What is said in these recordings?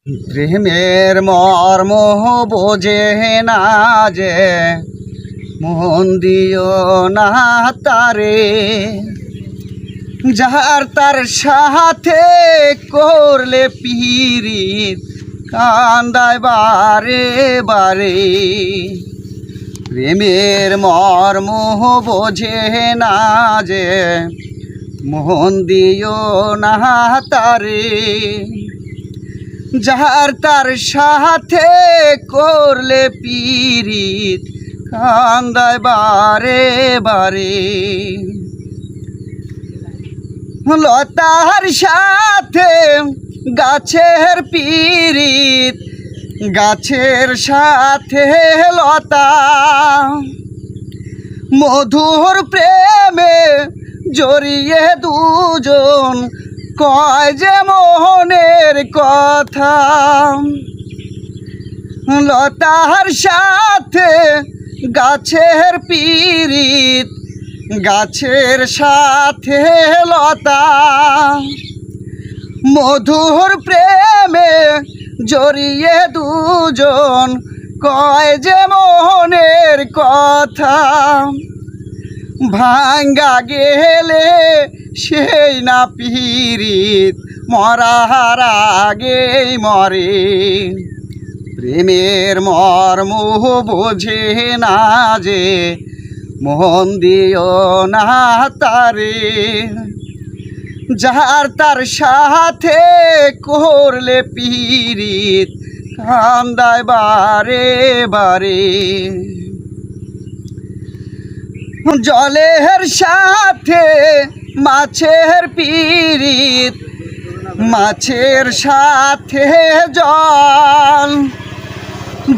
প্রেমের মর্ম বোঝে না যে মন দিও না তারে, যার তার সাথে করলে পিরিত কান্দায় বারে বারে। প্রেমের মর্ম বোঝে না যে মন দিও না তারে, যার তার সাথে করলে পিরিত কান্দায় বারে বারে। লতার সাথে গাছের পিরিত, গাছের সাথে লতা, মধুর প্রেমে জড়িয়ে দুজন কয় যে মোহনের কথা। লতার সাথে গাছের পিরিত, গাছের সাথে লতা, মধুর প্রেমে জড়িয়ে দুজন কয় যে মোহনের কথা। ভাঙ্গা গেলে সেই না পিরিত মরার আগেই মরে। প্রেমের মর্ম বোঝে না যে মন দিও না তারে, যার তার সাথে করলে পিরিত কান্দায় বারে বারে। জলের সাথে মাছের পিরিত, মাছের সাথে জল,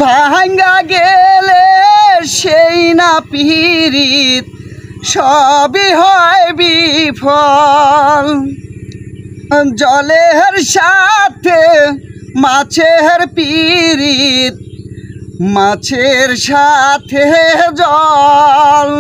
ভাঙ্গা গেলে সেই না পিরিত সবই হয় বিফল। জলের সাথে মাছের পিরিত, মাছের সাথে জল,